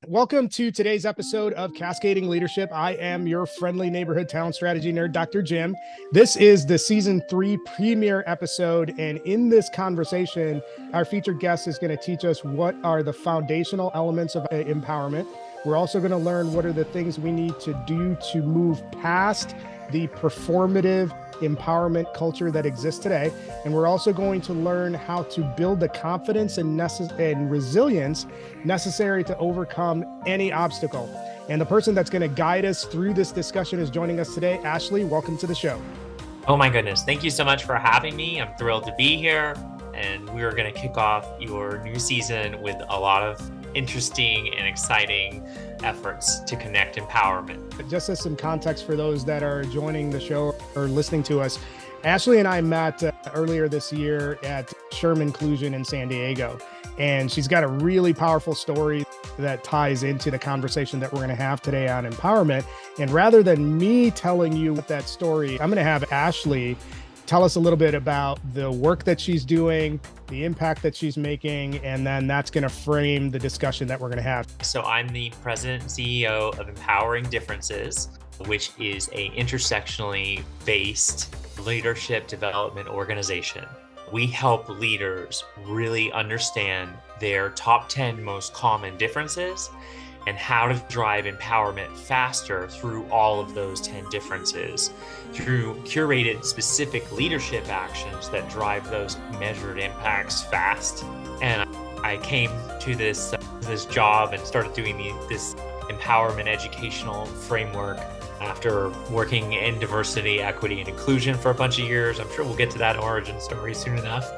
Welcome to today's episode of Cascading Leadership. I am your friendly neighborhood talent strategy nerd, Dr. Jim. This is the season 3 premiere episode. And in this conversation, our featured guest is going to teach us what are the foundational elements of empowerment. We're also going to learn what are the things we need to do to move past the performative empowerment culture that exists today. And we're also going to learn how to build the confidence and resilience necessary to overcome any obstacle. And the person that's going to guide us through this discussion is joining us today. Ashley, welcome to the show. Oh my goodness. Thank you so much for having me. I'm thrilled to be here. And we're going to kick off your new season with a lot of interesting and exciting efforts to connect empowerment. Just as some context for those that are joining the show or listening to us, Ashley and I met earlier this year at Sherman Inclusion in San Diego. And she's got a really powerful story that ties into the conversation that we're going to have today on empowerment. And rather than me telling you that story, I'm going to have Ashley tell us a little bit about the work that she's doing, the impact that she's making, and then that's going to frame the discussion that we're going to have. So I'm the president and CEO of Empowering Differences, which is a intersectionally based leadership development organization. We help leaders really understand their top 10 most common differences and how to drive empowerment faster through all of those 10 differences through curated specific leadership actions that drive those measured impacts fast. And I came to this job and started doing this empowerment educational framework after working in diversity, equity, and inclusion for a bunch of years. I'm sure we'll get to that origin story soon enough.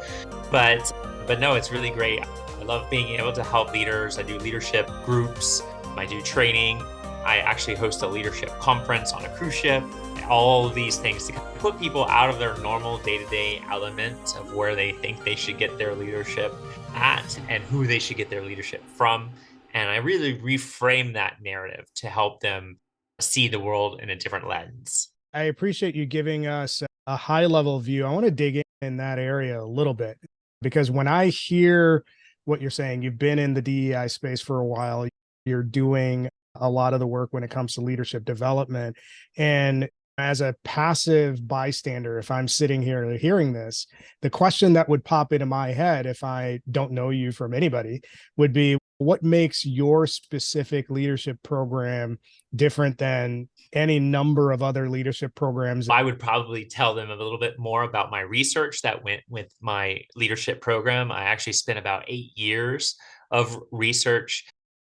But no, it's really great. I love being able to help leaders. I do leadership groups. I do training. I actually host a leadership conference on a cruise ship. All of these things to put people out of their normal day-to-day element of where they think they should get their leadership at and who they should get their leadership from. And I really reframe that narrative to help them see the world in a different lens. I appreciate you giving us a high-level view. I want to dig in that area a little bit, because when I hear what you're saying, you've been in the DEI space for a while, you're doing a lot of the work when it comes to leadership development. And as a passive bystander, if I'm sitting here hearing this, the question that would pop into my head if I don't know you from anybody would be, what makes your specific leadership program different than any number of other leadership programs? I would probably tell them a little bit more about my research that went with my leadership program. I actually spent about 8 years of research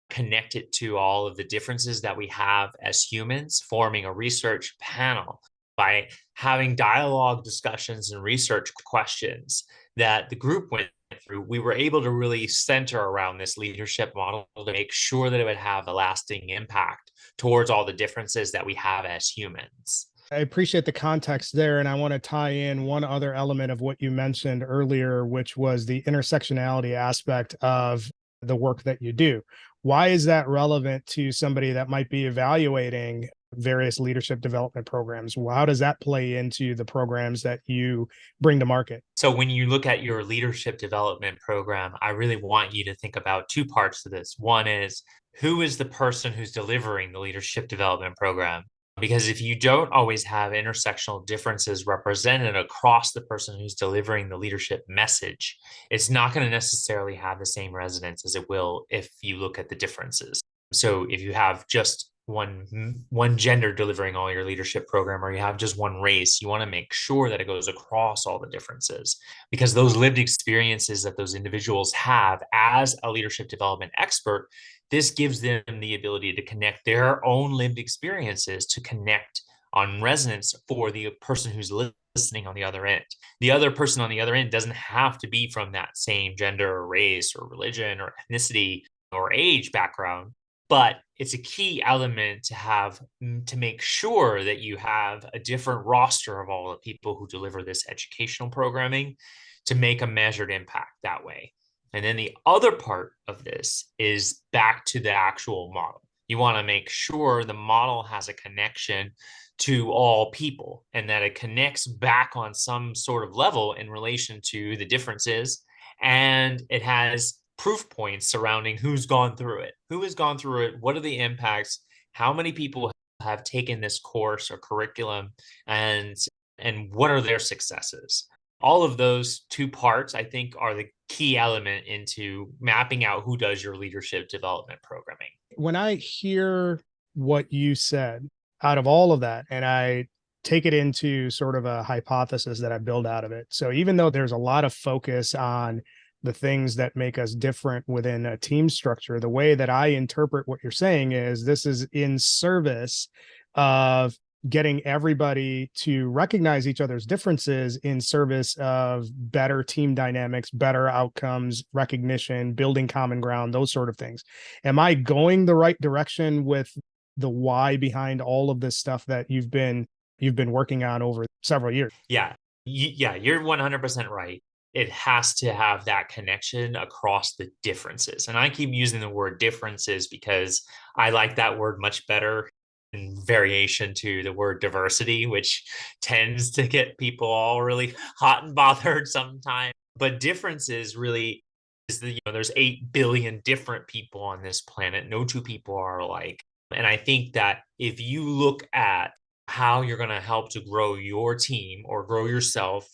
connected to all of the differences that we have as humans, forming a research panel by having dialogue discussions and research questions that the group went through. We were able to really center around this leadership model to make sure that it would have a lasting impact towards all the differences that we have as humans. I appreciate the context there. And I want to tie in one other element of what you mentioned earlier, which was the intersectionality aspect of the work that you do. Why is that relevant to somebody that might be evaluating various leadership development programs? How does that play into the programs that you bring to market? So when you look at your leadership development program, I really want you to think about two parts to this. One is, who is the person who's delivering the leadership development program? Because if you don't always have intersectional differences represented across the person who's delivering the leadership message, it's not going to necessarily have the same resonance as it will if you look at the differences. So if you have just one gender delivering all your leadership program, or you have just one race, you want to make sure that it goes across all the differences, because those lived experiences that those individuals have as a leadership development expert, this gives them the ability to connect their own lived experiences to connect on resonance for the person who's listening on the other end. The other person on the other end doesn't have to be from that same gender or race or religion or ethnicity or age background, but it's a key element to have to make sure that you have a different roster of all the people who deliver this educational programming to make a measured impact that way. And then the other part of this is back to the actual model. You want to make sure the model has a connection to all people and that it connects back on some sort of level in relation to the differences, and it has proof points surrounding who's gone through it, who has gone through it, what are the impacts, how many people have taken this course or curriculum, and what are their successes. All of those two parts, I think, are the key element into mapping out who does your leadership development programming. When I hear what you said out of all of that, and I take it into sort of a hypothesis that I build out of it. So even though there's a lot of focus on the things that make us different within a team structure, the way that I interpret what you're saying is this is in service of getting everybody to recognize each other's differences in service of better team dynamics, better outcomes, recognition, building common ground, those sort of things. Am I going the right direction with the why behind all of this stuff that you've been working on over several years? Yeah. Yeah, you're 100% right. It has to have that connection across the differences. And I keep using the word differences because I like that word much better in variation to the word diversity, which tends to get people all really hot and bothered sometimes. But differences really is there's 8 billion different people on this planet. No two people are alike. And I think that if you look at how you're going to help to grow your team or grow yourself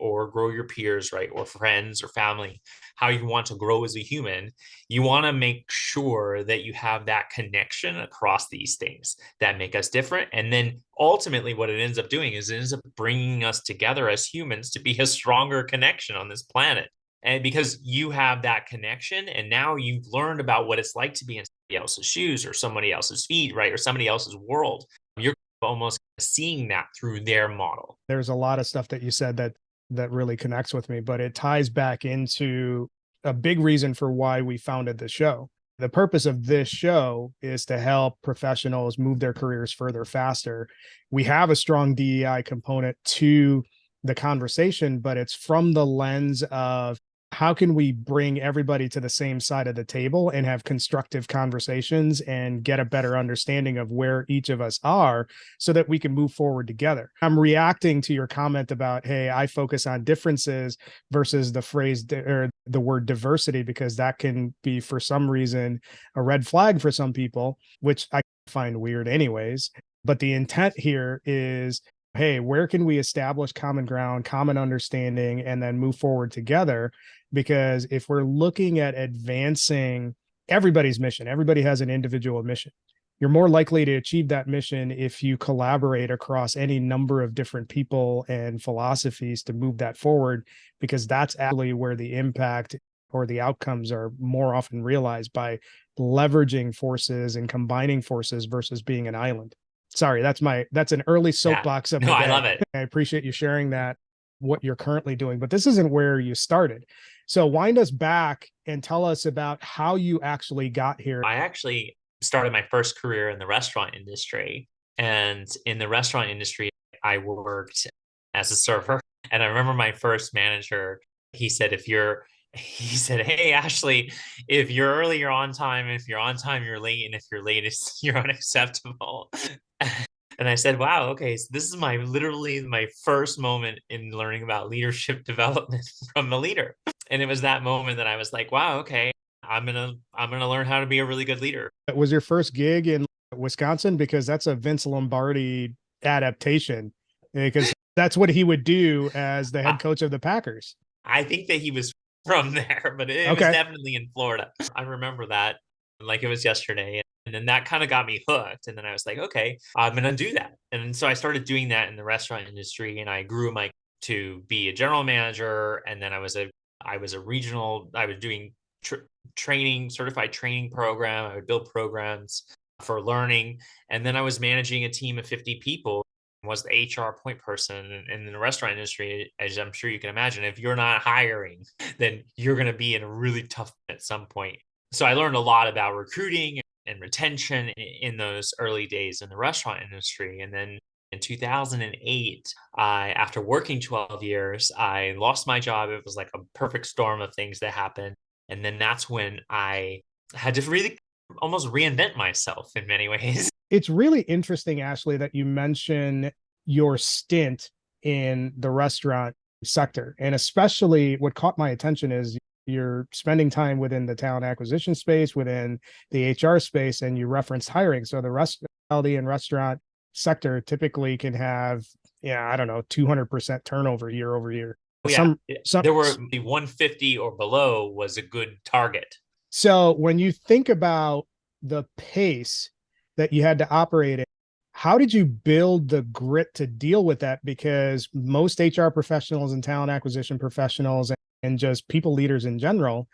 or grow your peers, right? Or friends or family, how you want to grow as a human, you want to make sure that you have that connection across these things that make us different. And then ultimately, what it ends up doing is it ends up bringing us together as humans to be a stronger connection on this planet. And because you have that connection, and now you've learned about what it's like to be in somebody else's shoes or somebody else's feet, right? Or somebody else's world, you're almost seeing that through their model. There's a lot of stuff that you said that really connects with me, but it ties back into a big reason for why we founded the show. The purpose of this show is to help professionals move their careers further faster. We have a strong DEI component to the conversation, but it's from the lens of how can we bring everybody to the same side of the table and have constructive conversations and get a better understanding of where each of us are so that we can move forward together. I'm reacting to your comment about, hey, I focus on differences versus the phrase or the word diversity, because that can be, for some reason, a red flag for some people, which I find weird anyways. But the intent here is, hey, where can we establish common ground, common understanding, and then move forward together? Because if we're looking at advancing everybody's mission, everybody has an individual mission. You're more likely to achieve that mission if you collaborate across any number of different people and philosophies to move that forward, because that's actually where the impact or the outcomes are more often realized, by leveraging forces and combining forces versus being an island. Sorry, that's an early soapbox of the day. I love it. I appreciate you sharing that, what you're currently doing, but this isn't where you started. So wind us back and tell us about how you actually got here. I actually started my first career in the restaurant industry. And in the restaurant industry, I worked as a server. And I remember my first manager, he said, hey, Ashley, if you're early, you're on time. If you're on time, you're late. And if you're late, you're unacceptable. And I said, wow, okay, so this is literally my first moment in learning about leadership development from a leader. And it was that moment that I was like, wow, okay, I'm gonna learn how to be a really good leader. It was your first gig in Wisconsin, because that's a Vince Lombardi adaptation, because that's what he would do as the head coach of the Packers. I think that he was from there, but it was definitely in Florida. I remember that like it was yesterday. And then that kind of got me hooked. And then I was like, okay, I'm going to do that. And so I started doing that in the restaurant industry, and I grew to be a general manager. And then I was a regional, I was doing certified training program. I would build programs for learning. And then I was managing a team of 50 people, was the HR point person. And in the restaurant industry, as I'm sure you can imagine, if you're not hiring, then you're going to be in a really tough at some point. So I learned a lot about recruiting and retention in those early days in the restaurant industry. And then in 2008, after working 12 years, I lost my job. It was like a perfect storm of things that happened. And then that's when I had to really almost reinvent myself in many ways. It's really interesting, Ashley, that you mention your stint in the restaurant sector. And especially what caught my attention is you're spending time within the talent acquisition space, within the HR space, and you referenced hiring. So the hospitality and restaurant sector typically can have, yeah, I don't know, 200% turnover year over year. Oh, yeah. Some There were the 150 or below was a good target. So when you think about the pace that you had to operate in, how did you build the grit to deal with that? Because most HR professionals and talent acquisition professionals and just people leaders in general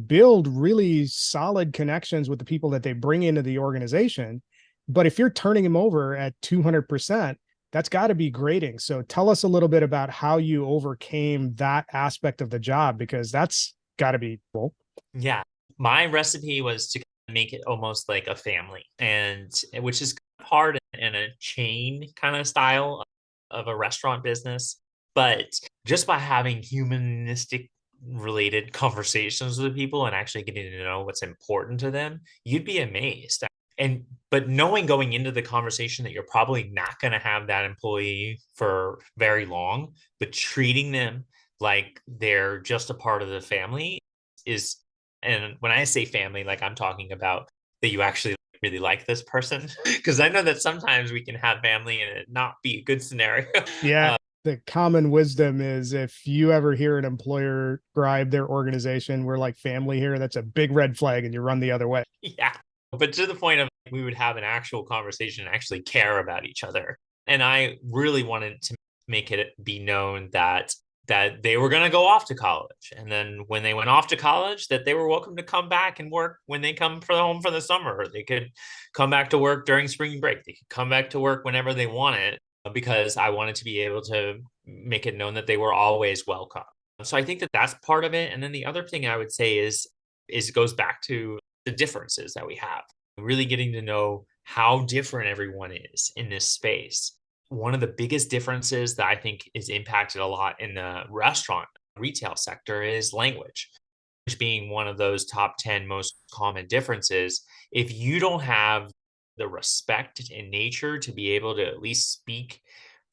build really solid connections with the people that they bring into the organization. But if you're turning them over at 200%, that's got to be grating. So tell us a little bit about how you overcame that aspect of the job, because that's got to be cool. Yeah. My recipe was to make it almost like a family, and which is hard in a chain kind of style of a restaurant business. But just by having humanistic related conversations with people and actually getting to know what's important to them, you'd be amazed. And but knowing going into the conversation that you're probably not going to have that employee for very long, but treating them like they're just a part of the family is, and when I say family, like I'm talking about that you actually really like this person. Because I know that sometimes we can have family and it not be a good scenario. Yeah. The common wisdom is if you ever hear an employer describe their organization, we're like family here, that's a big red flag and you run the other way. Yeah. But to the point of we would have an actual conversation and actually care about each other. And I really wanted to make it be known that they were going to go off to college, and then when they went off to college that they were welcome to come back and work when they come for home for the summer, or they could come back to work during spring break. They could come back to work whenever they wanted, because I wanted to be able to make it known that they were always welcome. So I think that that's part of it. And then the other thing I would say is it goes back to the differences that we have, really getting to know how different everyone is in this space. One of the biggest differences that I think is impacted a lot in the restaurant retail sector is language, which being one of those top 10 most common differences. If you don't have the respect in nature to be able to at least speak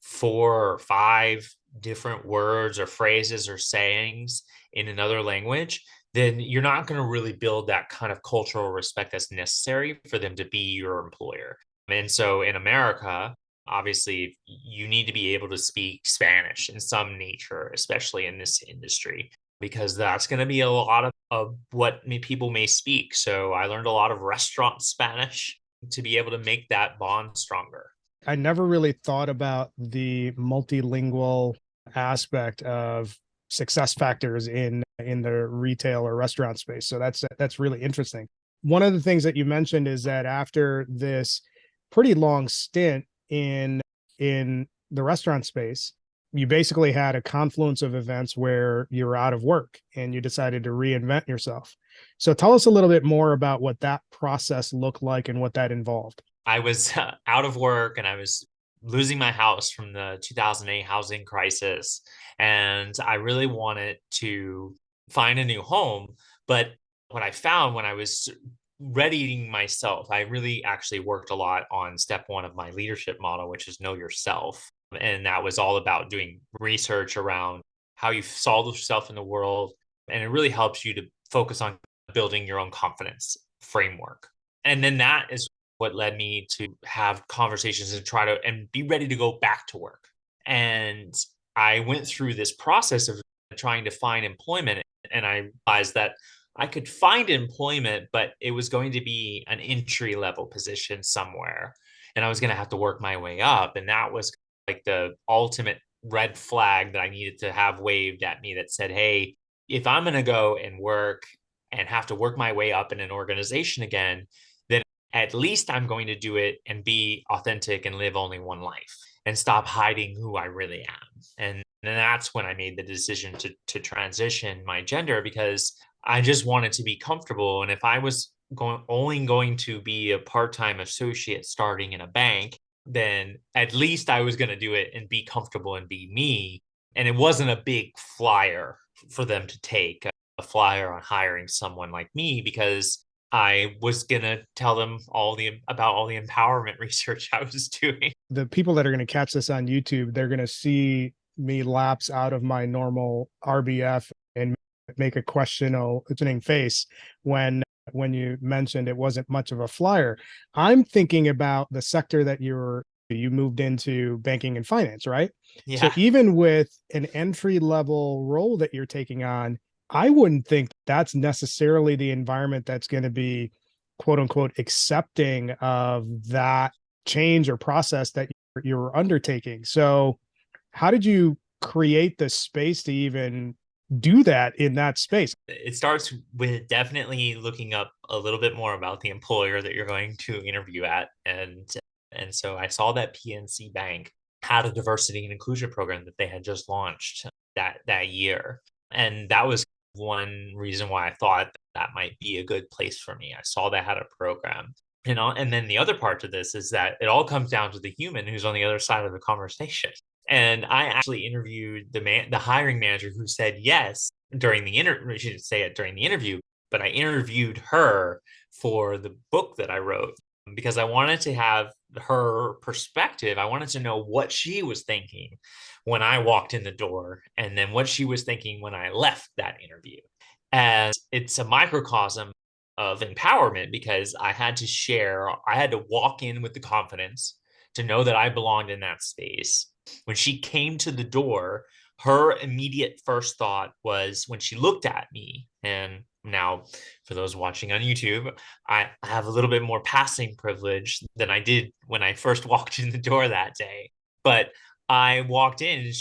4 or 5 different words or phrases or sayings in another language, then you're not going to really build that kind of cultural respect that's necessary for them to be your employer. And so in America, obviously, you need to be able to speak Spanish in some nature, especially in this industry, because that's going to be a lot of what people may speak. So I learned a lot of restaurant Spanish to be able to make that bond stronger. I never really thought about the multilingual aspect of success factors in the retail or restaurant space. So that's really interesting. One of the things that you mentioned is that after this pretty long stint in the restaurant space, you basically had a confluence of events where you were out of work and you decided to reinvent yourself. So tell us a little bit more about what that process looked like and what that involved. I was out of work and I was losing my house from the 2008 housing crisis. And I really wanted to find a new home. But what I found when I was readying myself, I really actually worked a lot on step one of my leadership model, which is know yourself. And that was all about doing research around how you saw yourself in the world. And it really helps you to focus on building your own confidence framework. And then that is what led me to have conversations and try to and be ready to go back to work. And I went through this process of trying to find employment, and I realized that I could find employment, but it was going to be an entry level position somewhere, and I was going to have to work my way up. And that was like the ultimate red flag that I needed to have waved at me that said, hey, if I'm going to go and work and have to work my way up in an organization again, then at least I'm going to do it and be authentic and live only one life and stop hiding who I really am. And that's when I made the decision to transition my gender, because I just wanted to be comfortable. And if I was only going to be a part-time associate starting in a bank, then at least I was going to do it and be comfortable and be me. And it wasn't a big flyer for them to take, a flyer on hiring someone like me, because I was going to tell them about all the empowerment research I was doing. The people that are going to catch this on YouTube, they're going to see me lapse out of my normal RBF and make a questioning face when you mentioned it wasn't much of a flyer. I'm thinking about the sector that you moved into, banking and finance, right? So Yeah. even with an entry level role that you're taking on, I wouldn't think that's necessarily the environment that's going to be quote unquote accepting of that change or process that you're undertaking. So how did you create the space to even do that in that space? It starts with definitely looking up a little bit more about the employer that you're going to interview at. And so I saw that PNC Bank had a diversity and inclusion program that they had just launched that year. And that was one reason why I thought that might be a good place for me. I saw they had a program. And then the other part to this is that it all comes down to the human who's on the other side of the conversation. And I actually interviewed the hiring manager who said yes during the interview. She didn't say it during the interview, but I interviewed her for the book that I wrote because I wanted to have her perspective. I wanted to know what she was thinking when I walked in the door and then what she was thinking when I left that interview. And it's a microcosm of empowerment because I had to walk in with the confidence to know that I belonged in that space. When she came to the door, her immediate first thought was when she looked at me, and now for those watching on YouTube, I have a little bit more passing privilege than I did when I first walked in the door that day. But I walked in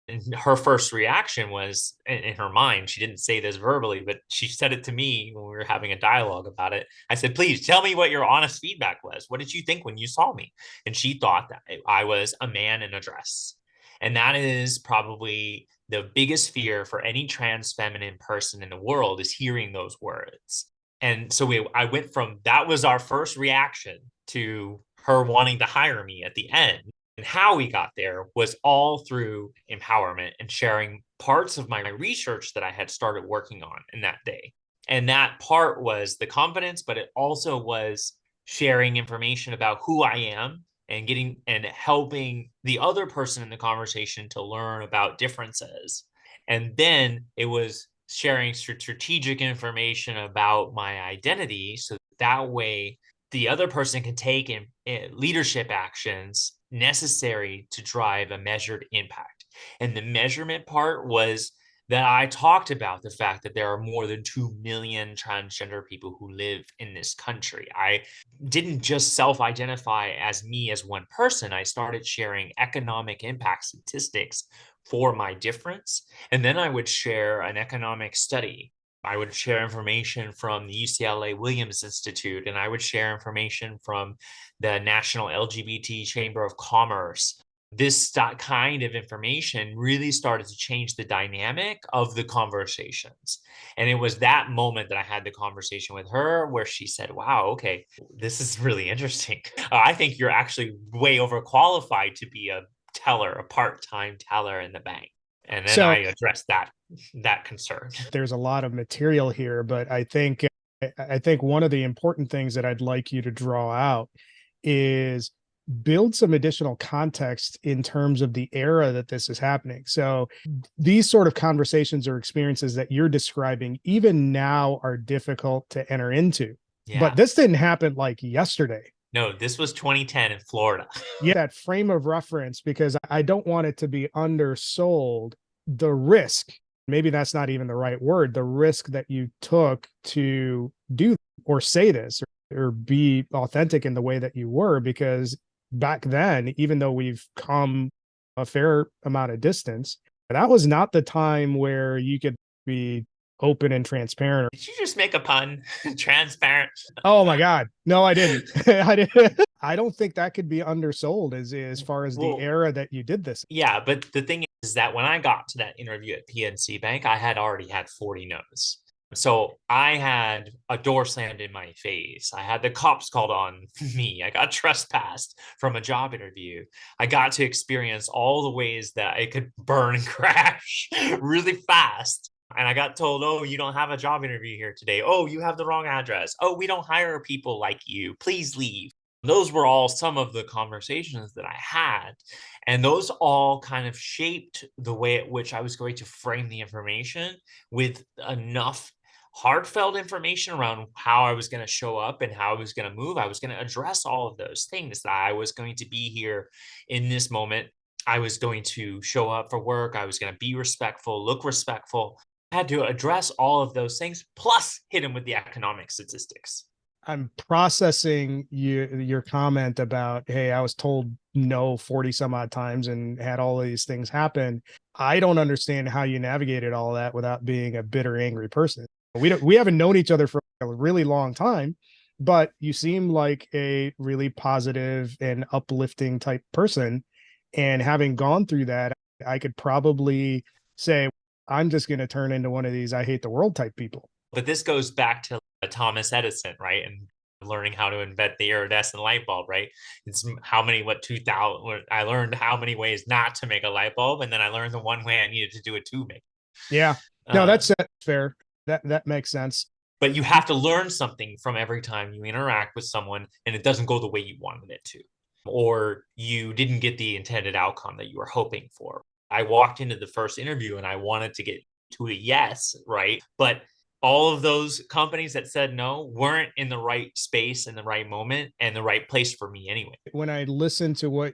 and her first reaction was in her mind, she didn't say this verbally, but she said it to me when we were having a dialogue about it. I said, please tell me what your honest feedback was. What did you think when you saw me? And she thought that I was a man in a dress. And that is probably the biggest fear for any trans feminine person in the world is hearing those words. And so I went from that was our first reaction to her wanting to hire me at the end. And how we got there was all through empowerment and sharing parts of my research that I had started working on in that day. And that part was the confidence, but it also was sharing information about who I am and getting and helping the other person in the conversation to learn about differences. And then it was sharing strategic information about my identity so that way the other person can take leadership actions necessary to drive a measured impact. And the measurement part was that I talked about the fact that there are more than 2 million transgender people who live in this country. I didn't just self identify as me as one person. I started sharing economic impact statistics for my difference. And then I would share an economic study. I would share information from the UCLA Williams Institute, and I would share information from the National LGBT Chamber of Commerce. This kind of information really started to change the dynamic of the conversations. And it was that moment that I had the conversation with her where she said, wow, okay, this is really interesting. I think you're actually way overqualified to be a teller, a part-time teller in the bank. And then I So addressed that concern. there's a lot of material here, but I think one of the important things that I'd like you to draw out is build some additional context in terms of the era that this is happening. So these sort of conversations or experiences that you're describing even now are difficult to enter into. But Yeah. this didn't happen like yesterday. No, this was 2010 in Florida. Yeah, that frame of reference, because I don't want it to be undersold. The risk, maybe that's not even the right word, the risk that you took to do or say this or be authentic in the way that you were, because back then, even though we've come a fair amount of distance, that was not the time where you could be open and transparent. Did you just make a pun? Transparent. Oh my God. No, I didn't. I didn't. I don't think that could be undersold as far as the Well, era that you did this. yeah, but the thing is that when I got to that interview at PNC Bank, I had already had 40 no's. So I had a door slammed in my face. I had the cops called on me. I got trespassed from a job interview. I got to experience all the ways that I could burn and crash really fast. And I got told, oh, you don't have a job interview here today. Oh, you have the wrong address. Oh, we don't hire people like you. Please leave. Those were all some of the conversations that I had. And those all kind of shaped the way at which I was going to frame the information with enough heartfelt information around how I was going to show up and how I was going to move. I was going to address all of those things, that I was going to be here in this moment. I was going to show up for work. I was going to be respectful, look respectful. I had to address all of those things, plus hit them with the economic statistics. I'm processing your comment about, hey, I was told no 40 some odd times and had all of these things happen. I don't understand how you navigated all that without being a bitter, angry person. We haven't known each other for a really long time, but you seem like a really positive and uplifting type person. And having gone through that, I could probably say, I'm just going to turn into one of these I hate the world type people. But this goes back to Thomas Edison, right? And learning how to invent the iridescent light bulb, right? It's how many, what, 2000, I learned how many ways not to make a light bulb. And then I learned the one way I needed to do it to make. Yeah. No, that's fair. That makes sense. But you have to learn something from every time you interact with someone and it doesn't go the way you wanted it to, or you didn't get the intended outcome that you were hoping for. I walked into the first interview and I wanted to get to a yes, right? But all of those companies that said no weren't in the right space in the right moment and the right place for me anyway. When I listen to what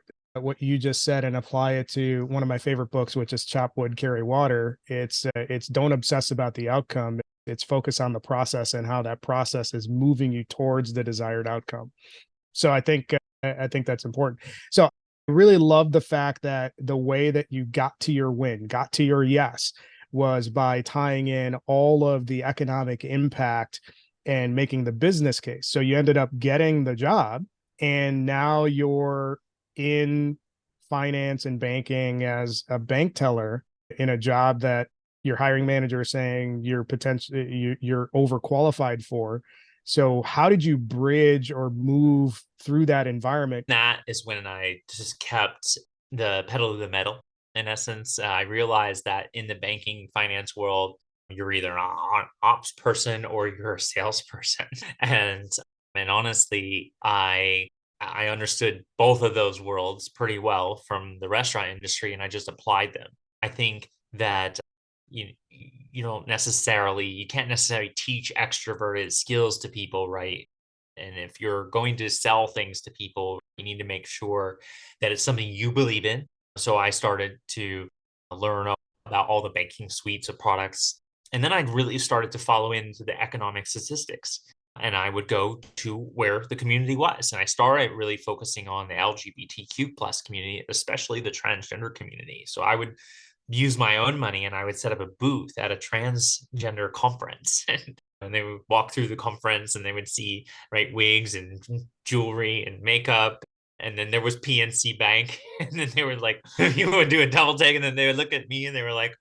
you just said and apply it to one of my favorite books, which is Chop Wood, Carry Water, it's don't obsess about the outcome. It's focus on the process and how that process is moving you towards the desired outcome. So I think that's important. So I really love the fact that the way that you got to your win, got to your yes, was by tying in all of the economic impact and making the business case. So you ended up getting the job, and now you're in finance and banking as a bank teller in a job that your hiring manager is saying you're overqualified for. So how did you bridge or move through that environment? That is when I just kept the pedal to the metal. In essence, I realized that in the banking finance world, you're either an ops person or you're a salesperson. And honestly, I understood both of those worlds pretty well from the restaurant industry, and I just applied them. I think that you can't necessarily teach extroverted skills to people, right? And if you're going to sell things to people, you need to make sure that it's something you believe in. So I started to learn about all the banking suites of products. And then I really started to follow into the economic statistics. And I would go to where the community was. And I started really focusing on the LGBTQ plus community, especially the transgender community. So I would use my own money and I would set up a booth at a transgender conference. And they would walk through the conference and they would see, right, wigs and jewelry and makeup. And then there was PNC Bank. And then they were like, you would do a double take. And then they would look at me and they were like,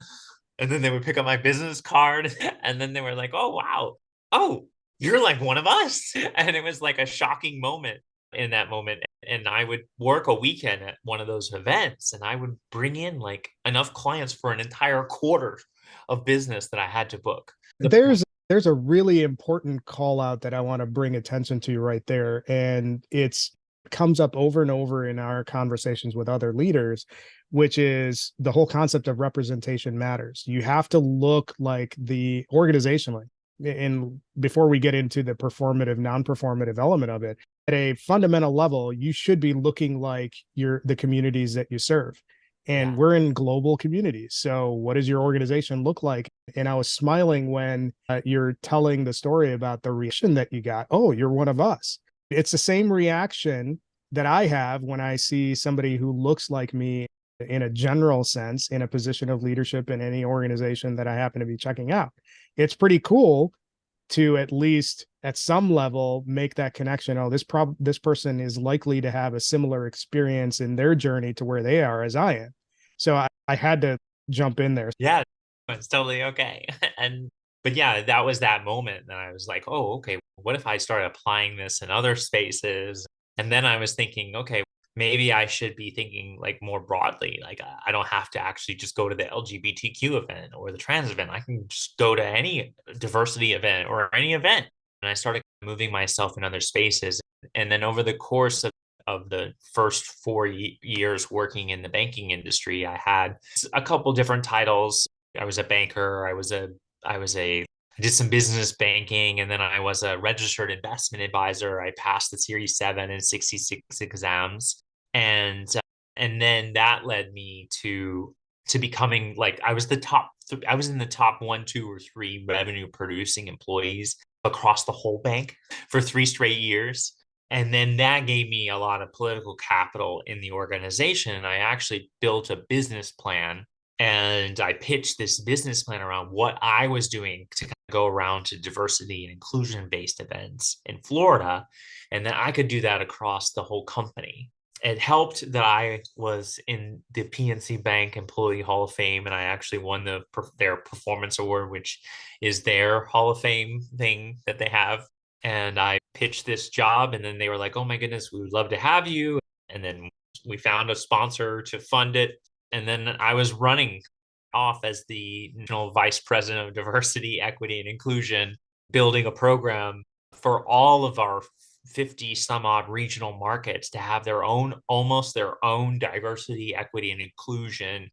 and then they would pick up my business card. And then they were like, oh, wow. Oh, you're like one of us. And it was like a shocking moment in that moment. And I would work a weekend at one of those events and I would bring in like enough clients for an entire quarter of business that I had to book. There's a really important call out that I want to bring attention to right there. And it's comes up over and over in our conversations with other leaders, which is the whole concept of representation matters. You have to look like the organizationally. And before we get into the performative, non-performative element of it, at a fundamental level, you should be looking like the communities that you serve. And we're in global communities. So what does your organization look like? And I was smiling when you're telling the story about the reaction that you got. Oh, you're one of us. It's the same reaction that I have when I see somebody who looks like me in a general sense in a position of leadership in any organization that I happen to be checking out. It's pretty cool to at least at some level make that connection. Oh, this person is likely to have a similar experience in their journey to where they are as I am. So I had to jump in there. Yeah, it's totally okay. But yeah, that was that moment. And I was like, oh, okay, what if I started applying this in other spaces? And then I was thinking, okay, maybe I should be thinking like more broadly. Like I don't have to actually just go to the LGBTQ event or the trans event. I can just go to any diversity event or any event. And I started moving myself in other spaces. And then over the course of the first 4 years working in the banking industry, I had a couple different titles. I was a banker. I did some business banking, and then I was a registered investment advisor. I passed the Series 7 and 66 exams. And and then that led me to becoming like I was in the top one, two, or three revenue producing employees across the whole bank for 3 straight years. And then that gave me a lot of political capital in the organization. And I actually built a business plan, and I pitched this business plan around what I was doing to kind of go around to diversity and inclusion based events in Florida. And then I could do that across the whole company. It helped that I was in the PNC Bank Employee Hall of Fame, and I actually won their performance award, which is their Hall of Fame thing that they have. And I pitched this job, and then they were like, "Oh my goodness, we would love to have you." And then we found a sponsor to fund it, and then I was running off as the national vice president of diversity, equity, and inclusion, building a program for all of our 50 some odd regional markets to have almost their own diversity, equity, and inclusion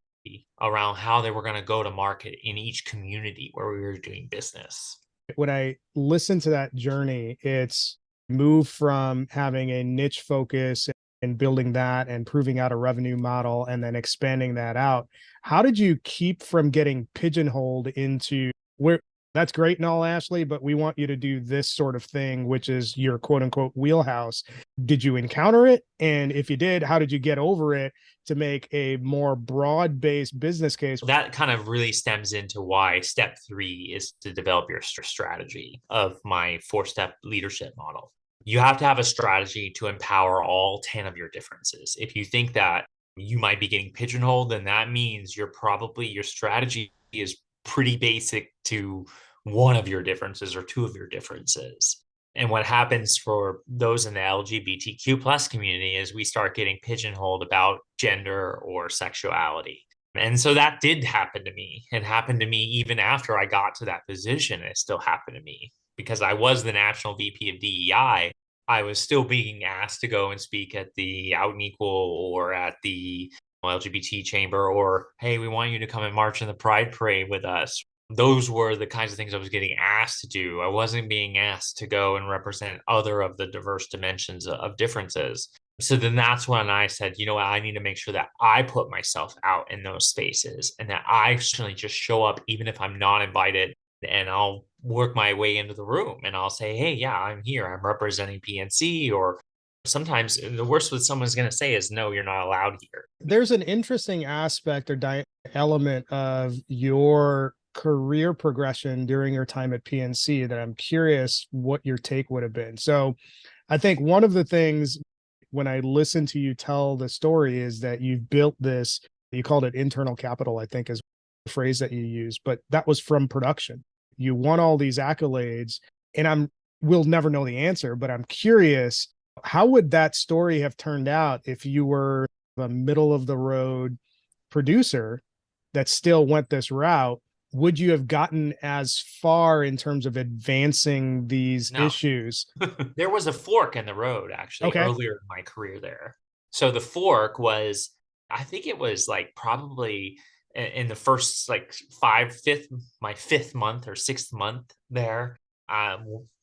around how they were going to go to market in each community where we were doing business. When I listen to that journey, it's move from having a niche focus and building that and proving out a revenue model and then expanding that out. How did you keep from getting pigeonholed into where that's great and all, Ashley, but we want you to do this sort of thing, which is your quote unquote wheelhouse? Did you encounter it? And if you did, how did you get over it to make a more broad based business case? That kind of really stems into why step 3 is to develop your strategy of my 4-step leadership model. You have to have a strategy to empower all 10 of your differences. If you think that you might be getting pigeonholed, then that means your strategy is pretty basic to one of your differences or two of your differences. And what happens for those in the LGBTQ plus community is we start getting pigeonholed about gender or sexuality. And so that did happen to me. It happened to me even after I got to that position. It still happened to me because I was the national VP of DEI. I was still being asked to go and speak at the Out and Equal or at the LGBT chamber, or hey, we want you to come and march in the Pride Parade with us. Those were the kinds of things I was getting asked to do. I wasn't being asked to go and represent other of the diverse dimensions of differences. So then that's when I said, you know what, I need to make sure that I put myself out in those spaces and that I certainly just show up, even if I'm not invited, and I'll work my way into the room and I'll say, hey, yeah, I'm here. I'm representing PNC. Or sometimes the worst what someone's going to say is, no, you're not allowed here. There's an interesting aspect or element of your career progression during your time at PNC that I'm curious what your take would have been. So I think one of the things when I listen to you tell the story is that you've built this, you called it internal capital, I think is the phrase that you used, but that was from production. You won all these accolades, and we'll never know the answer, but I'm curious, how would that story have turned out if you were a middle of the road producer that still went this route? Would you have gotten as far in terms of advancing these No. issues? There was a fork in the road actually Okay. earlier in my career there. So the fork was, I think it was like probably in the first like my 5th month or 6th month there.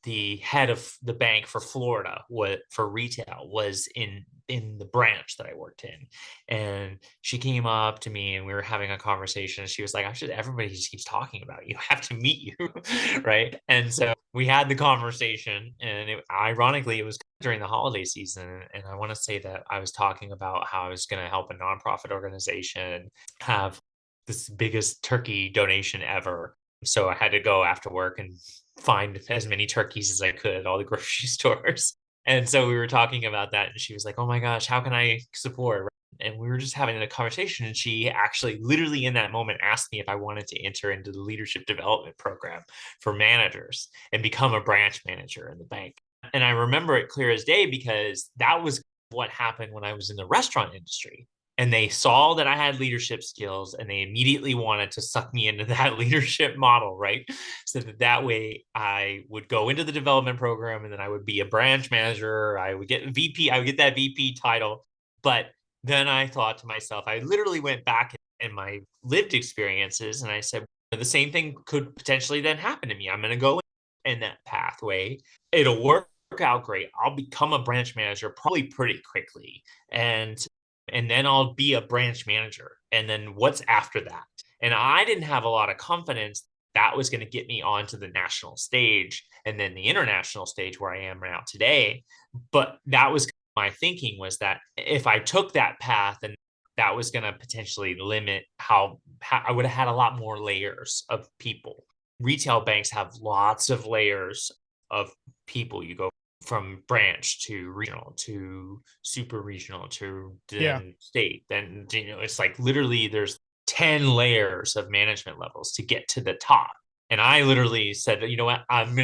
The head of the bank for Florida, for retail, was in the branch that I worked in, and she came up to me and we were having a conversation. She was like, "Actually, everybody just keeps talking about you. I have to meet you," right? And so we had the conversation, and ironically, it was during the holiday season. And I want to say that I was talking about how I was going to help a nonprofit organization have this biggest turkey donation ever. So I had to go after work and find as many turkeys as I could at all the grocery stores. And so we were talking about that, and she was like, "Oh my gosh, how can I support?" And we were just having a conversation, and she actually literally in that moment asked me if I wanted to enter into the leadership development program for managers and become a branch manager in the bank. And I remember it clear as day because that was what happened when I was in the restaurant industry. And they saw that I had leadership skills and they immediately wanted to suck me into that leadership model, right? So that way I would go into the development program and then I would be a branch manager. I would get VP, I would get that VP title. But then I thought to myself, I literally went back in my lived experiences and I said, the same thing could potentially then happen to me. I'm going to go in that pathway. It'll work out great. I'll become a branch manager probably pretty quickly. And then I'll be a branch manager. And then what's after that? And I didn't have a lot of confidence that was going to get me onto the national stage and then the international stage where I am now today. But that was my thinking, was that if I took that path, and that was going to potentially limit how I would have had a lot more layers of people. Retail banks have lots of layers of people. You go from branch to regional to super regional to then state, then it's like literally there's 10 layers of management levels to get to the top. And I literally said, you know what, I'm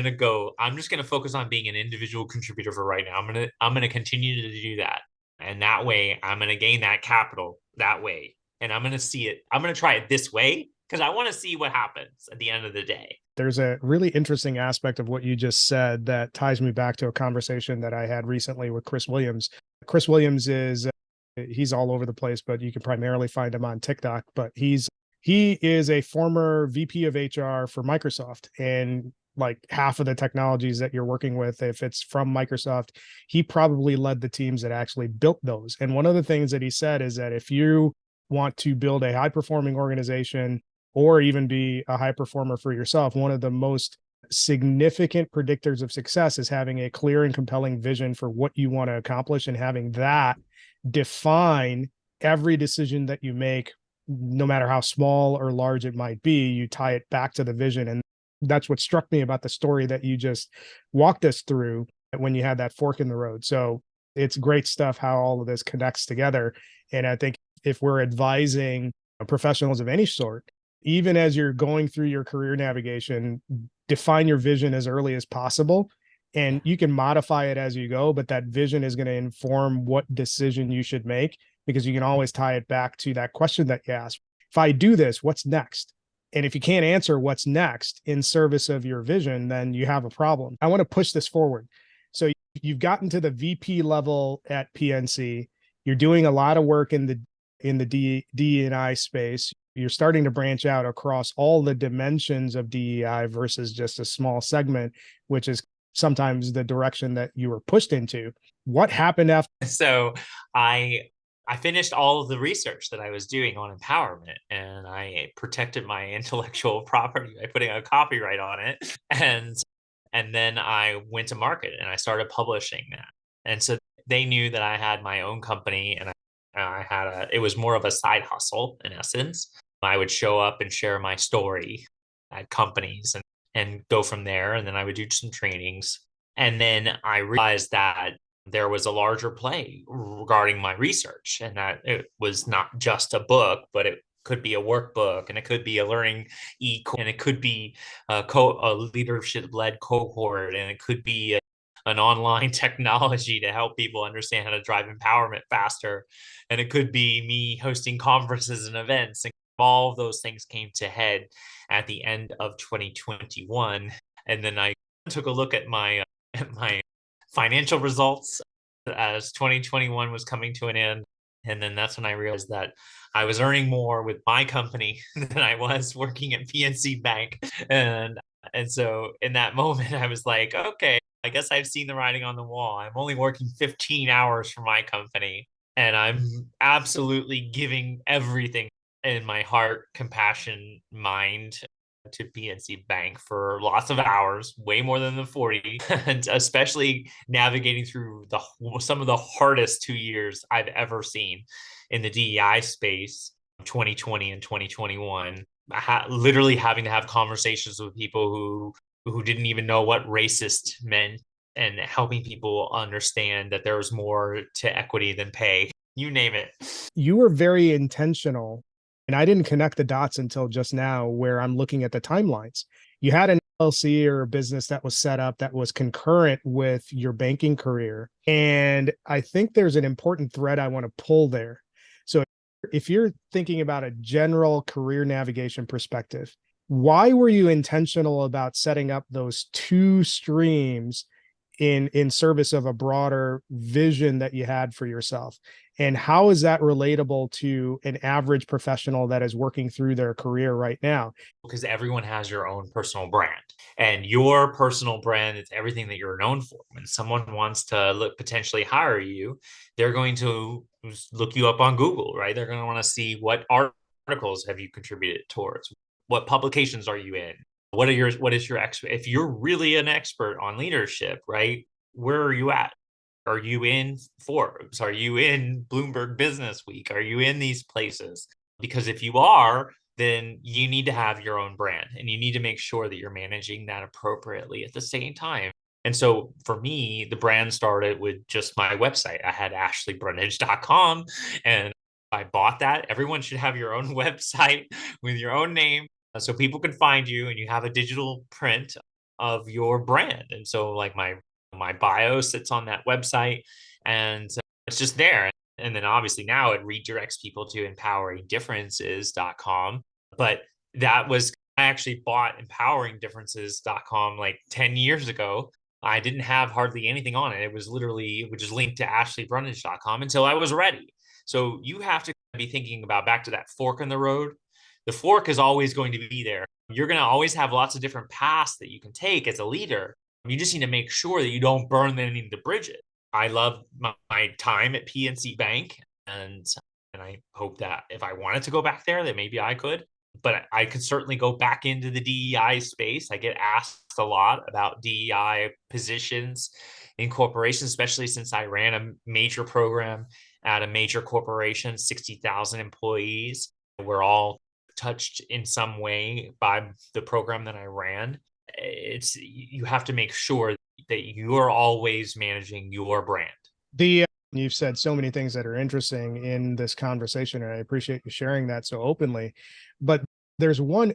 just gonna focus on being an individual contributor for right now. I'm gonna continue to do that. And that way I'm gonna gain that capital that way. And I'm gonna try it this way because I want to see what happens at the end of the day. There's a really interesting aspect of what you just said that ties me back to a conversation that I had recently with Chris Williams. Chris Williams he's all over the place, but you can primarily find him on TikTok. But he is a former VP of HR for Microsoft, and like half of the technologies that you're working with, if it's from Microsoft, he probably led the teams that actually built those. And one of the things that he said is that if you want to build a high performing organization, or even be a high performer for yourself, one of the most significant predictors of success is having a clear and compelling vision for what you want to accomplish, and having that define every decision that you make, no matter how small or large it might be. You tie it back to the vision. And that's what struck me about the story that you just walked us through when you had that fork in the road. So it's great stuff how all of this connects together. And I think if we're advising professionals of any sort, even as you're going through your career navigation, define your vision as early as possible. And you can modify it as you go, but that vision is going to inform what decision you should make, because you can always tie it back to that question that you asked. If I do this, what's next? And if you can't answer what's next in service of your vision, then you have a problem. I want to push this forward. So you've gotten to the VP level at PNC. You're doing a lot of work in the DE&I space. You're starting to branch out across all the dimensions of DEI versus just a small segment, which is sometimes the direction that you were pushed into. What happened after? So I finished all of the research that I was doing on empowerment, and I protected my intellectual property by putting a copyright on it. And then I went to market and I started publishing that. And so they knew that I had my own company, and it was more of a side hustle in essence. I would show up and share my story at companies and go from there. And then I would do some trainings. And then I realized that there was a larger play regarding my research, and that it was not just a book, but it could be a workbook, and it could be a learning and it could be a leadership-led cohort, and it could be an online technology to help people understand how to drive empowerment faster. And it could be me hosting conferences and events. And all of those things came to head at the end of 2021. And then I took a look at my financial results as 2021 was coming to an end. And then that's when I realized that I was earning more with my company than I was working at PNC Bank. And so in that moment, I was like, okay, I guess I've seen the writing on the wall. I'm only working 15 hours for my company, and I'm absolutely giving everything in my heart, compassion, mind to PNC Bank for lots of hours, way more than the 40, and especially navigating through some of the hardest 2 years I've ever seen in the DEI space, 2020 and 2021. Literally having to have conversations with people who didn't even know what racist meant, and helping people understand that there was more to equity than pay. You name it. You were very intentional, and I didn't connect the dots until just now, where I'm looking at the timelines. You had an LLC or a business that was set up that was concurrent with your banking career. And I think there's an important thread I want to pull there. So If you're thinking about a general career navigation perspective, why were you intentional about setting up those two streams in service of a broader vision that you had for yourself? And how is that relatable to an average professional that is working through their career right now? Because everyone has your own personal brand, and your personal brand is everything that you're known for. When someone wants to potentially hire you, they're going to look you up on Google, right? They're going to want to see what articles have you contributed towards, what publications are you in, what is your expert? If you're really an expert on leadership, right? Where are you at? Are you in Forbes? Are you in Bloomberg Business Week? Are you in these places? Because if you are, then you need to have your own brand, and you need to make sure that you're managing that appropriately at the same time. And so for me, the brand started with just my website. I had ashleybrundage.com, and I bought that. Everyone should have your own website with your own name, so people can find you, and you have a digital print of your brand. And so like my bio sits on that website, and it's just there. And then obviously now it redirects people to empoweringdifferences.com. But that was, I actually bought empoweringdifferences.com like 10 years ago. I didn't have hardly anything on it. It was literally, it would just link to ashleybrundage.com until I was ready. So you have to be thinking about, back to that fork in the road. The fork is always going to be there. You're going to always have lots of different paths that you can take as a leader. You just need to make sure that you don't burn any of the bridges. I love my time at PNC Bank, and I hope that if I wanted to go back there, that maybe I could. But I could certainly go back into the DEI space. I get asked a lot about DEI positions in corporations, especially since I ran a major program at a major corporation, 60,000 employees. We're all touched in some way by the program that I ran. It's, you have to make sure that you're always managing your brand. You've said so many things that are interesting in this conversation, and I appreciate you sharing that so openly. But there's one,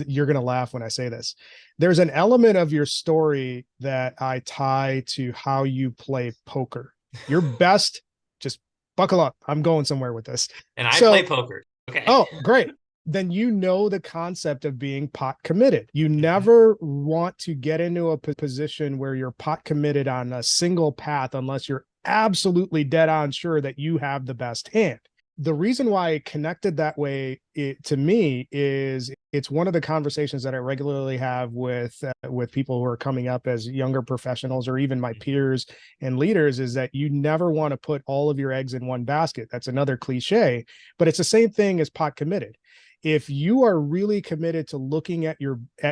you're going to laugh when I say this. There's an element of your story that I tie to how you play poker. Your best, just buckle up. I'm going somewhere with this. And I play poker. Okay. Oh, great. Then you know the concept of being pot committed. You never want to get into a position where you're pot committed on a single path unless you're absolutely dead on sure that you have the best hand. The reason why it connected that way to me is it's one of the conversations that I regularly have with people who are coming up as younger professionals, or even my peers and leaders, is that you never want to put all of your eggs in one basket. That's another cliche, but it's the same thing as pot committed. If you are really committed to looking at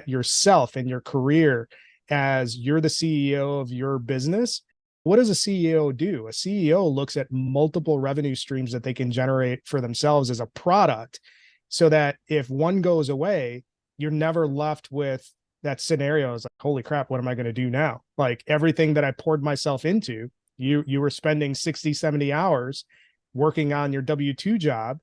yourself and your career as you're the CEO of your business, what does a CEO do? A CEO looks at multiple revenue streams that they can generate for themselves as a product, so that if one goes away, you're never left with that scenario. It's like, holy crap, what am I going to do now? Like, everything that I poured myself into, you were spending 60, 70 hours working on your W-2 job,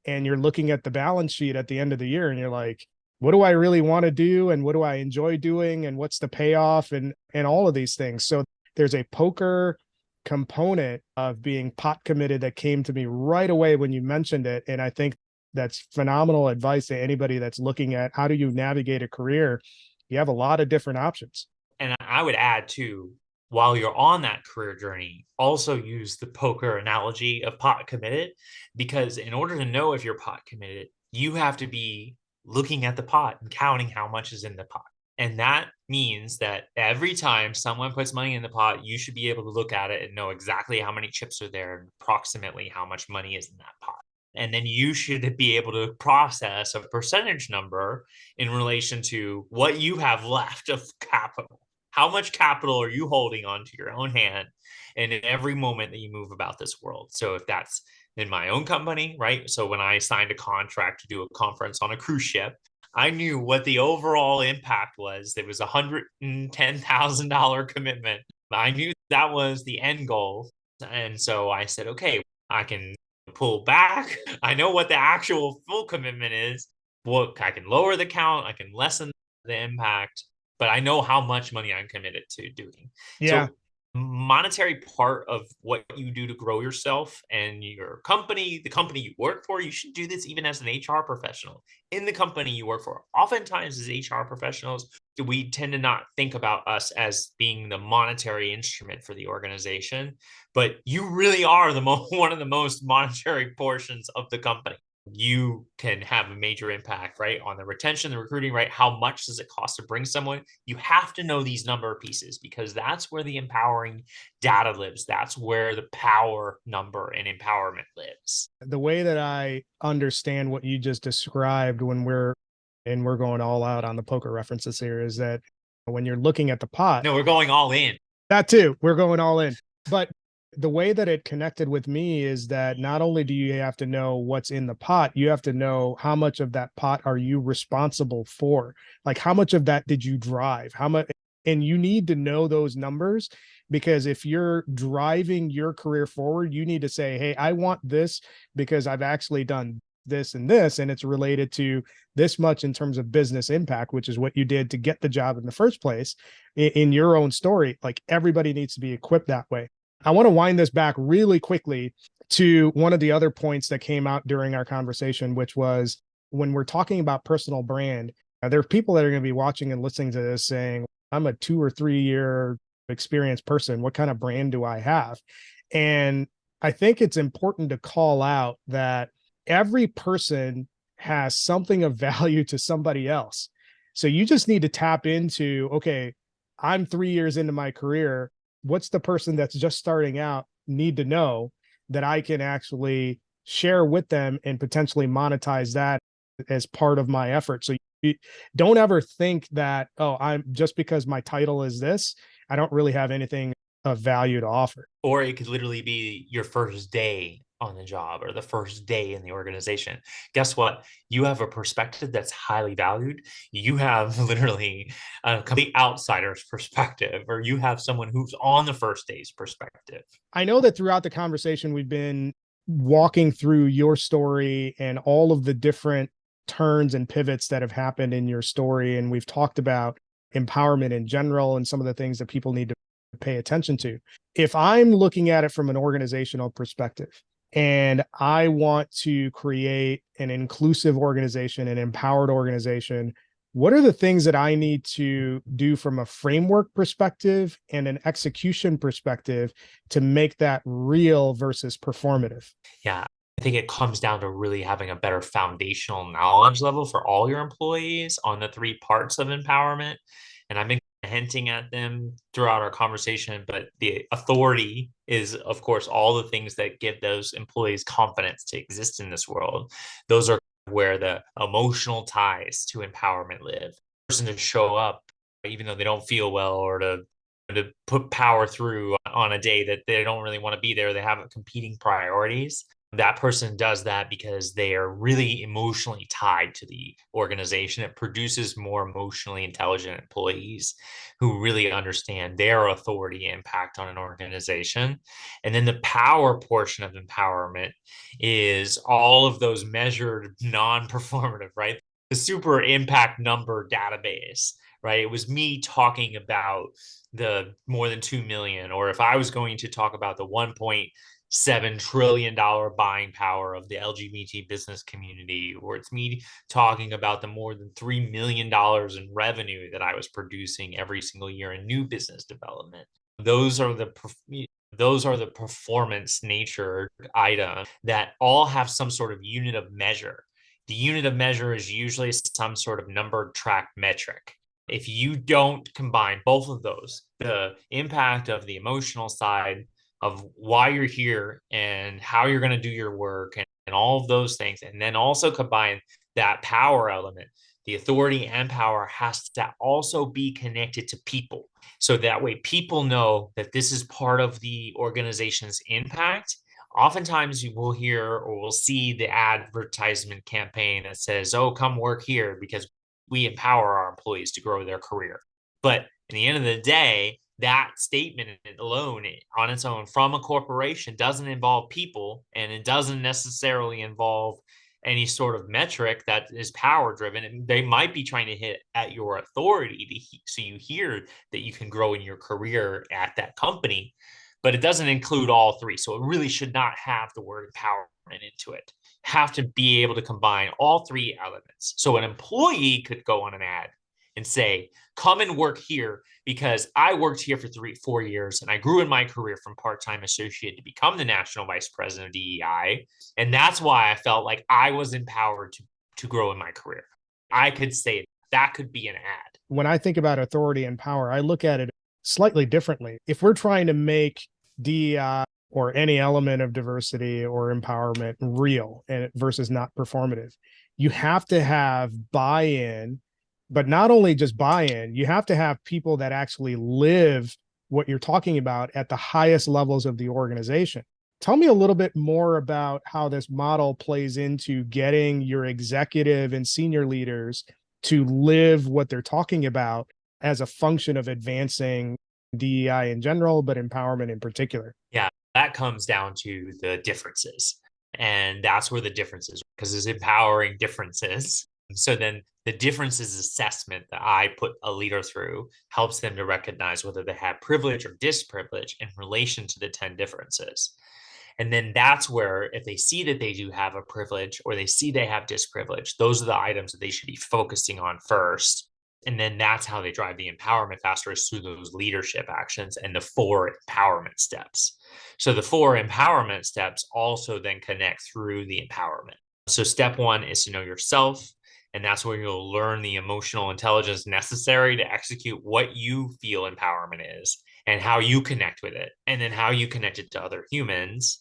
and you're looking at the balance sheet at the end of the year, and you're like, what do I really want to do? And what do I enjoy doing? And what's the payoff? And all of these things. So there's a poker component of being pot committed that came to me right away when you mentioned it. And I think that's phenomenal advice to anybody that's looking at how do you navigate a career. You have a lot of different options. And I would add too, while you're on that career journey, also use the poker analogy of pot committed, because in order to know if you're pot committed, you have to be looking at the pot and counting how much is in the pot. And that means that every time someone puts money in the pot, you should be able to look at it and know exactly how many chips are there and approximately how much money is in that pot. And then you should be able to process a percentage number in relation to what you have left of capital. How much capital are you holding onto your own hand in every moment that you move about this world? So if that's in my own company, right? So when I signed a contract to do a conference on a cruise ship, I knew what the overall impact was. There was $110,000 commitment. I knew that was the end goal. And so I said, okay, I can pull back. I know what the actual full commitment is. Well, I can lower the count, I can lessen the impact, but I know how much money I'm committed to doing. Yeah. So monetary part of what you do to grow yourself and your company, the company you work for. You should do this even as an HR professional in the company you work for. Oftentimes, as HR professionals, we tend to not think about us as being the monetary instrument for the organization, but you really are one of the most monetary portions of the company. You can have a major impact, right, on the retention, the recruiting, right? How much does it cost to bring someone? You have to know these number of pieces because that's where the empowering data lives. That's where the power number and empowerment lives. The way that I understand what you just described we're going all out on the poker references here is that when you're looking at the pot, No, we're going all in. that too, we're going all in. But the way that it connected with me is that not only do you have to know what's in the pot, you have to know how much of that pot are you responsible for? Like how much of that did you drive? How much, and you need to know those numbers because if you're driving your career forward, you need to say, hey, I want this because I've actually done this and this, and it's related to this much in terms of business impact, which is what you did to get the job in the first place in your own story. Like everybody needs to be equipped that way. I want to wind this back really quickly to one of the other points that came out during our conversation, which was when we're talking about personal brand, there are people that are going to be watching and listening to this saying, I'm a 2 or 3 year experienced person. What kind of brand do I have? And I think it's important to call out that every person has something of value to somebody else. So you just need to tap into, okay, I'm 3 years into my career. What's the person that's just starting out need to know that I can actually share with them and potentially monetize that as part of my effort? So you don't ever think that, oh, I'm just because my title is this, I don't really have anything of value to offer. Or it could literally be your first day on the job or the first day in the organization. Guess what? You have a perspective that's highly valued. You have literally a complete outsider's perspective, or you have someone who's on the first day's perspective. I know that throughout the conversation, we've been walking through your story and all of the different turns and pivots that have happened in your story. And we've talked about empowerment in general and some of the things that people need to pay attention to. If I'm looking at it from an organizational perspective and I want to create an inclusive organization, an empowered organization, what are the things that I need to do from a framework perspective and an execution perspective to make that real versus performative? Yeah. I think it comes down to really having a better foundational knowledge level for all your employees on the three parts of empowerment. And I've been hinting at them throughout our conversation, but the authority is, of course, all the things that give those employees confidence to exist in this world. Those are where the emotional ties to empowerment live. Person to show up even though they don't feel well, or to put power through on a day that they don't really want to be there. They have competing priorities. That person does that because they are really emotionally tied to the organization. It produces more emotionally intelligent employees who really understand their authority impact on an organization. And then the power portion of empowerment is all of those measured non-performative, right? The super impact number database, right? It was me talking about the more than 2 million, or if I was going to talk about the $1.7 trillion buying power of the LGBT business community, or it's me talking about the more than $3 million in revenue that I was producing every single year in new business development. Those are the performance nature items that all have some sort of unit of measure. The unit of measure is usually some sort of number track metric. If you don't combine both of those, the impact of the emotional side of why you're here and how you're going to do your work, and all of those things, and then also combine that power element, the authority and power has to also be connected to people. So that way people know that this is part of the organization's impact. Oftentimes you will hear or will see the advertisement campaign that says, oh, come work here because we empower our employees to grow their career. But in the end of the day, that statement alone on its own from a corporation doesn't involve people, and it doesn't necessarily involve any sort of metric that is power driven, and they might be trying to hit at your authority so you hear that you can grow in your career at that company, but it doesn't include all three. So it really should not have the word empowerment into it. Have to be able to combine all three elements. So an employee could go on an ad and say, come and work here because I worked here for 4 years and I grew in my career from part-time associate to become the national vice president of DEI. And that's why I felt like I was empowered to grow in my career. I could say that could be an ad. When I think about authority and power, I look at it slightly differently. If we're trying to make DEI or any element of diversity or empowerment real and versus not performative, you have to have buy-in, but not only just buy-in, you have to have people that actually live what you're talking about at the highest levels of the organization. Tell me a little bit more about how this model plays into getting your executive and senior leaders to live what they're talking about as a function of advancing DEI in general, but empowerment in particular. Yeah, that comes down to the differences. And that's where the differences, because it's empowering differences. So then the differences assessment that I put a leader through helps them to recognize whether they have privilege or disprivilege in relation to the 10 differences. And then that's where if they see that they do have a privilege or they see they have disprivilege, those are the items that they should be focusing on first. And then that's how they drive the empowerment faster, is through those leadership actions and the 4 empowerment steps. So the 4 empowerment steps also then connect through the empowerment. So step 1 is to know yourself. And that's where you'll learn the emotional intelligence necessary to execute what you feel empowerment is and how you connect with it, and then how you connect it to other humans.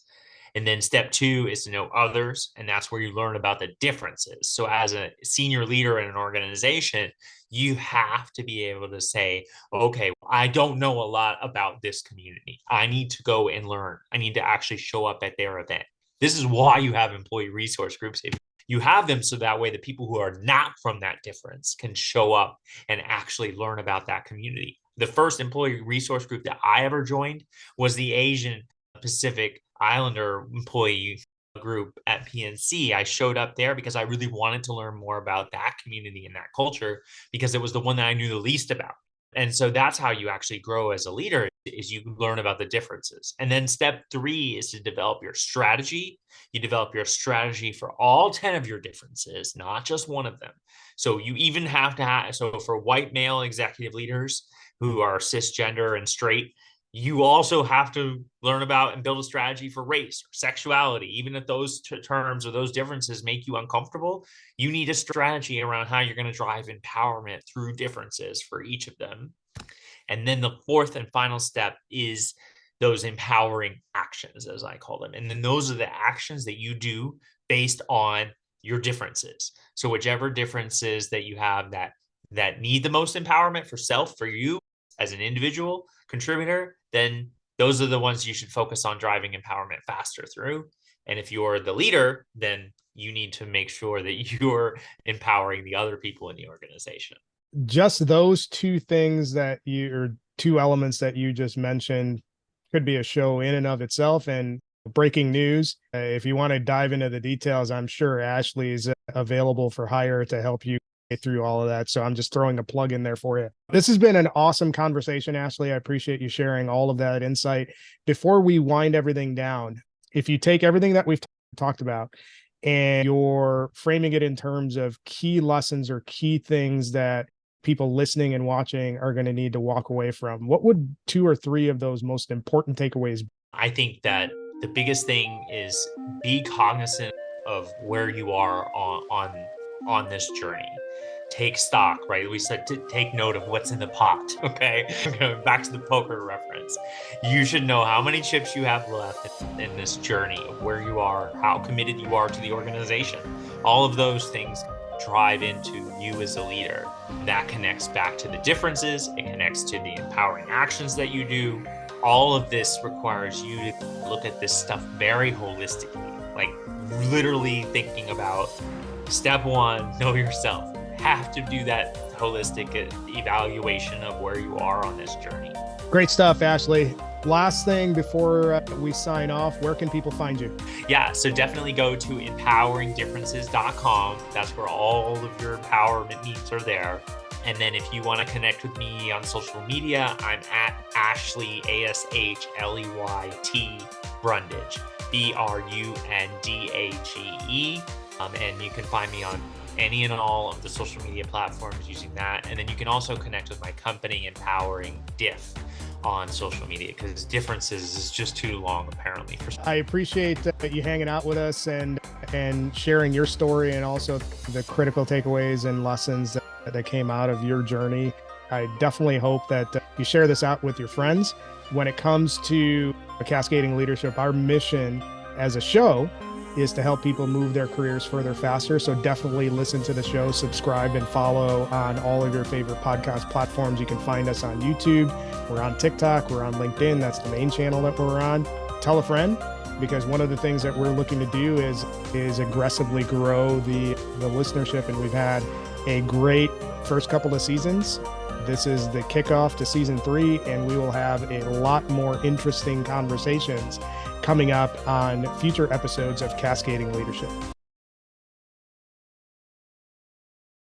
And then step 2 is to know others. And that's where you learn about the differences. So as a senior leader in an organization, you have to be able to say, okay, I don't know a lot about this community. I need to go and learn. I need to actually show up at their event. This is why you have employee resource groups. If you have them so that way the people who are not from that difference can show up and actually learn about that community. The first employee resource group that I ever joined was the Asian Pacific Islander employee group at PNC. I showed up there because I really wanted to learn more about that community and that culture, because it was the one that I knew the least about. And so that's how you actually grow as a leader, is you learn about the differences. And then step 3 is to develop your strategy. You develop your strategy for all 10 of your differences, not just one of them. So you even have to have, so for white male executive leaders who are cisgender and straight, you also have to learn about and build a strategy for race or sexuality. Even if those terms or those differences make you uncomfortable, you need a strategy around how you're going to drive empowerment through differences for each of them. And then the 4th and final step is those empowering actions, as I call them. And then those are the actions that you do based on your differences. So whichever differences that you have that need the most empowerment for self, for you as an individual contributor, then those are the ones you should focus on driving empowerment faster through. And if you're the leader, then you need to make sure that you're empowering the other people in the organization. Just those 2 things that or 2 elements that you just mentioned could be a show in and of itself. And breaking news, if you want to dive into the details, I'm sure Ashley is available for hire to help you get through all of that. So I'm just throwing a plug in there for you. This has been an awesome conversation, Ashley. I appreciate you sharing all of that insight. Before we wind everything down, if you take everything that we've talked about and you're framing it in terms of key lessons or key things that people listening and watching are going to need to walk away from, what would 2 or 3 of those most important takeaways be? I think that the biggest thing is be cognizant of where you are on this journey. Take stock, right? We said to take note of what's in the pot. Okay. Going back to the poker reference. You should know how many chips you have left in this journey of where you are, how committed you are to the organization. All of those things drive into you as a leader. That connects back to the differences. It connects to the empowering actions that you do. All of this requires you to look at this stuff very holistically, like literally thinking about step 1, know yourself. Have to do that holistic evaluation of where you are on this journey. Great stuff, Ashley. Last thing before we sign off, where can people find you? Yeah, so definitely go to empoweringdifferences.com. That's where all of your empowerment needs are there. And then if you want to connect with me on social media, I'm at Ashley, ASHLEYT Brundage, BRUNDAGE. And you can find me on any and all of the social media platforms using that. And then you can also connect with my company, Empowering Diff, on social media, because differences is just too long apparently for some. I appreciate you hanging out with us and sharing your story, and also the critical takeaways and lessons that came out of your journey. I definitely hope that you share this out with your friends. When it comes to Cascading Leadership, our mission as a show is to help people move their careers further faster. So definitely listen to the show, subscribe and follow on all of your favorite podcast platforms. You can find us on YouTube. We're on TikTok. We're on LinkedIn. That's the main channel that we're on. Tell a friend, because one of the things that we're looking to do is aggressively grow the listenership. And we've had a great first couple of seasons. This is the kickoff to season 3, and we will have a lot more interesting conversations coming up on future episodes of Cascading Leadership.